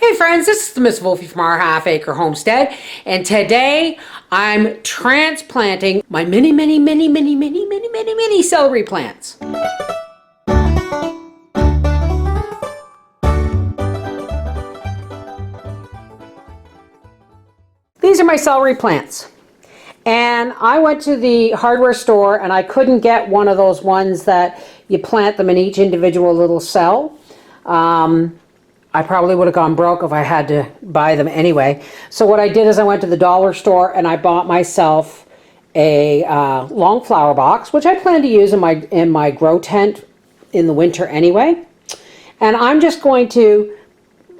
Hey friends, this is the Miss Wolfie from our Half Acre Homestead, and today I'm transplanting my mini celery plants. These are my celery plants. And I went to the hardware store and I couldn't get one of those ones that you plant them in each individual little cell. I probably would have gone broke if I had to buy them anyway. So what I did is I went to the dollar store and I bought myself a long flower box, which I plan to use in my grow tent in the winter anyway. And I'm just going to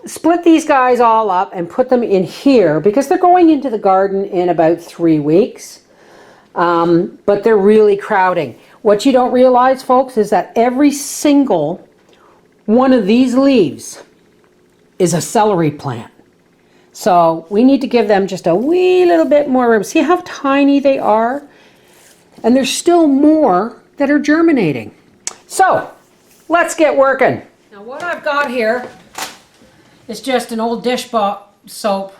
split these guys all up and put them in here because they're going into the garden in about 3 weeks. But they're really crowding. What you don't realize, folks, is that every single one of these leaves is a celery plant. So we need to give them just a wee little bit more room. See how tiny they are? And there's still more that are germinating. So let's get working. Now what I've got here is just an old dish soap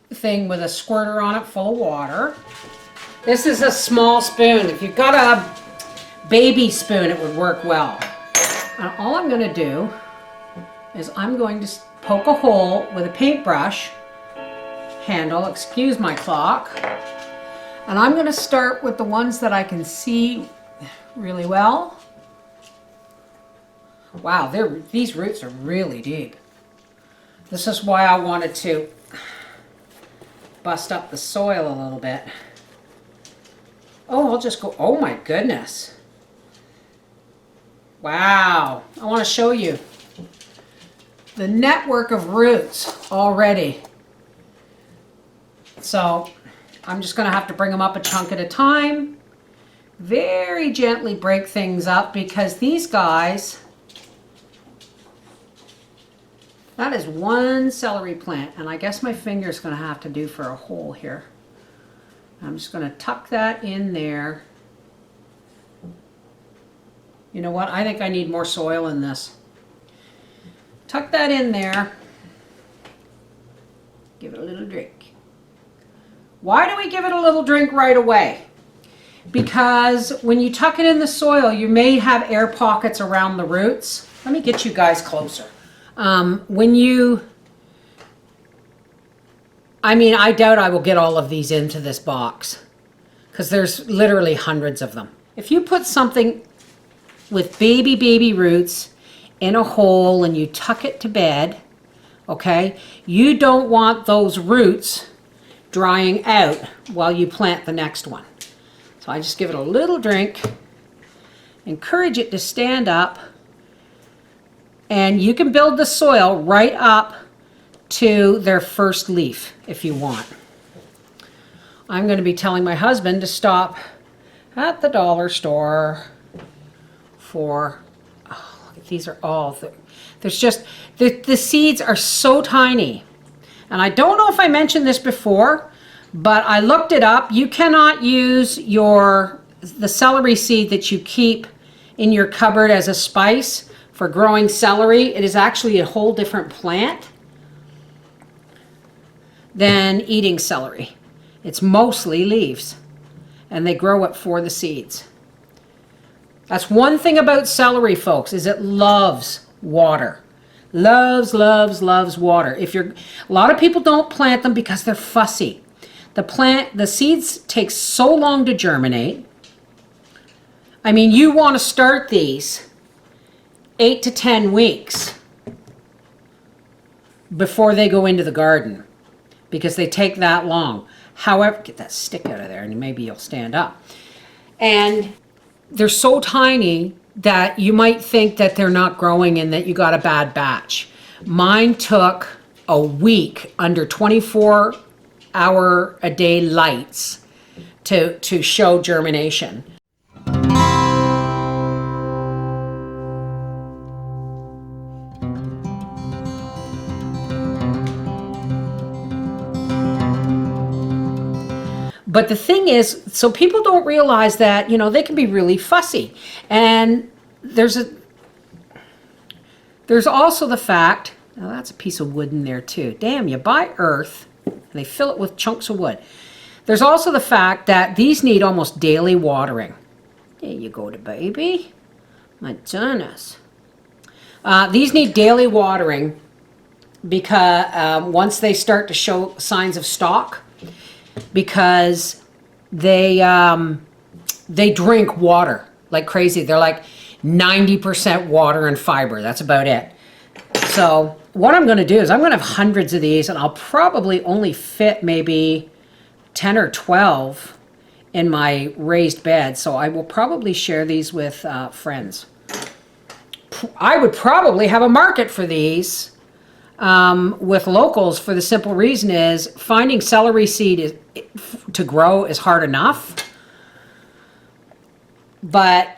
thing with a squirter on it full of water. This is a small spoon. If you've got a baby spoon, it would work well. And all I'm going to do is I'm going to poke a hole with a paintbrush handle, excuse my clock, and I'm going to start with the ones that I can see really well. Wow, these roots are really deep. This is why I wanted to bust up the soil a little bit. Oh, I'll just go, oh my goodness. Wow, I want to show you the network of roots already. So I'm just going to have to bring them up a chunk at a time. Very gently break things up because these guys, that is one celery plant, and I guess my finger's going to have to do for a hole here. I'm just going to tuck that in there. You know what? I think I need more soil in this. Tuck that in there. Give it a little drink. Why do we give it a little drink right away? Because when you tuck it in the soil, you may have air pockets around the roots. Let me get you guys closer. I doubt I will get all of these into this box because there's literally hundreds of them. If you put something with baby roots in a hole and you tuck it to bed, okay, you don't want those roots drying out while you plant the next one. So I just give it a little drink, encourage it to stand up, and you can build the soil right up to their first leaf if you want. I'm going to be telling my husband to stop at the dollar store for, oh, look, these are all, there's just, the seeds are so tiny. And I don't know if I mentioned this before, but I looked it up. You cannot use the celery seed that you keep in your cupboard as a spice for growing celery. It is actually a whole different plant than eating celery. It's mostly leaves, and they grow it for the seeds. That's one thing about celery, folks, is it loves water. Loves water. A lot of people don't plant them because they're fussy. The seeds take so long to germinate. I mean, you want to start these 8 to 10 weeks before they go into the garden because they take that long. However, get that stick out of there and maybe you'll stand up. And they're so tiny that you might think that they're not growing and that you got a bad batch. Mine took a week under 24-hour-a-day lights to show germination. But the thing is, so people don't realize that, they can be really fussy. And there's also the fact Now that's a piece of wood in there too. Damn, you buy earth and they fill it with chunks of wood. There's also the fact that these need almost daily watering. There you go, the baby. My goodness. These need daily watering because once they start to show signs of stalk, because they drink water like crazy. They're like 90% water and fiber. That's about it. So what I'm going to do is I'm going to have hundreds of these, and I'll probably only fit maybe 10 or 12 in my raised bed. So I will probably share these with friends. I would probably have a market for these with locals, for the simple reason is finding celery seed to grow is hard enough. But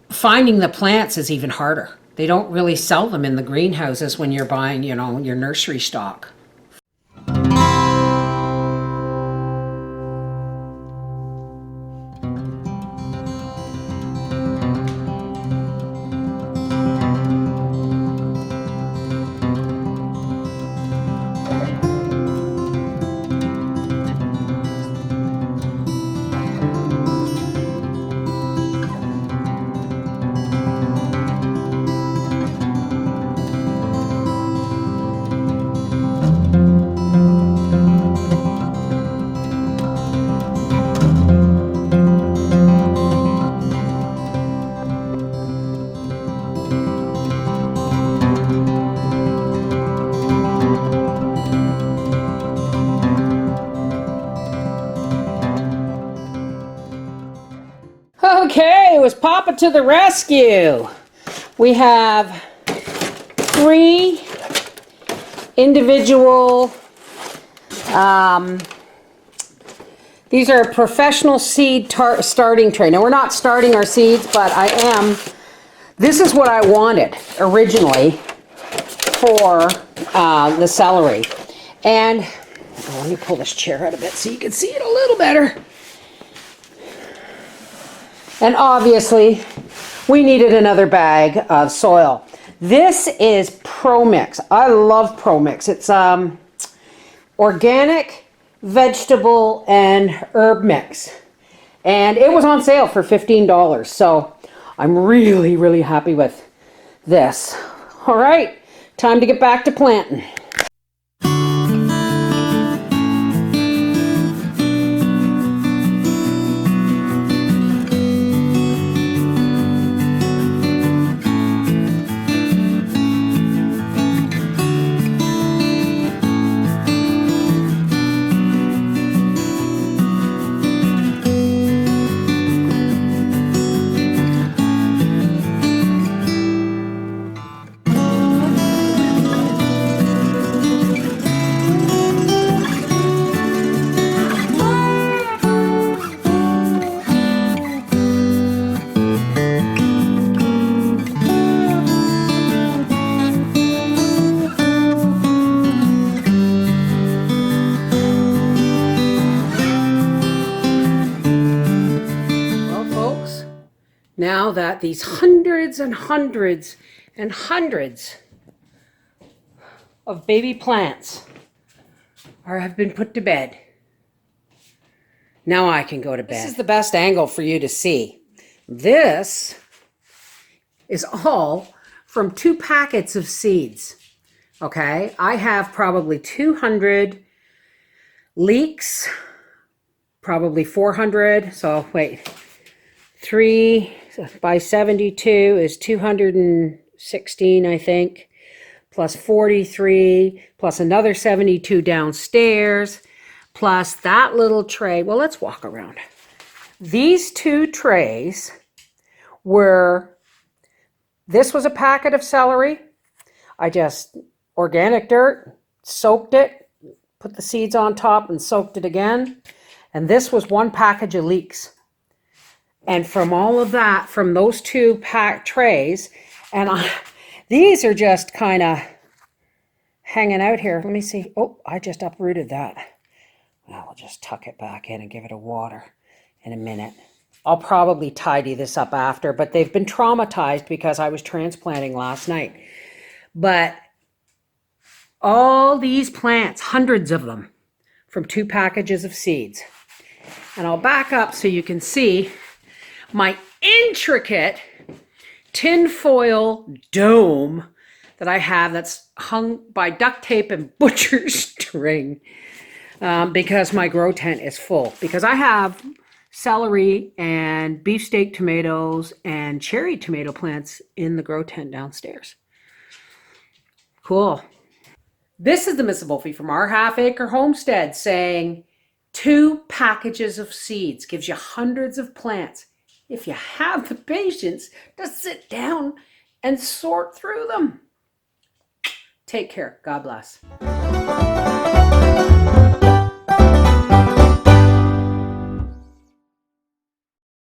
finding the plants is even harder. They don't really sell them in the greenhouses when you're buying, you know, your nursery stock. Okay, it was Papa to the rescue. We have 3 individual, these are professional seed starting tray. Now we're not starting our seeds, but this is what I wanted originally for the celery. And let me pull this chair out a bit so you can see it a little better. And obviously, we needed another bag of soil. This is Pro Mix. I love Pro Mix. It's organic, vegetable, and herb mix. And it was on sale for $15. So I'm really, really happy with this. All right, time to get back to planting. Now that these hundreds and hundreds and hundreds of baby plants have been put to bed, now I can go to bed. This is the best angle for you to see. This is all from 2 packets of seeds. Okay, I have probably 200 leeks, probably 400. So wait, 3 by 72 is 216, I think, plus 43, plus another 72 downstairs, plus that little tray. Well, let's walk around. These 2 trays this was a packet of celery. I just organic dirt, soaked it, put the seeds on top and soaked it again. And this was 1 package of leeks. And from all of that, from those 2 packed trays, and these are just kind of hanging out here. Let me see. Oh, I just uprooted that. Well, I'll just tuck it back in and give it a water in a minute. I'll probably tidy this up after, but they've been traumatized because I was transplanting last night. But all these plants, hundreds of them, from 2 packages of seeds. And I'll back up so you can see my intricate tinfoil dome that I have that's hung by duct tape and butcher string because my grow tent is full. Because I have celery and beefsteak tomatoes and cherry tomato plants in the grow tent downstairs. Cool. This is the Mrs. Wolfie from our half-acre homestead saying 2 packages of seeds gives you hundreds of plants if you have the patience to sit down and sort through them. Take care. God bless.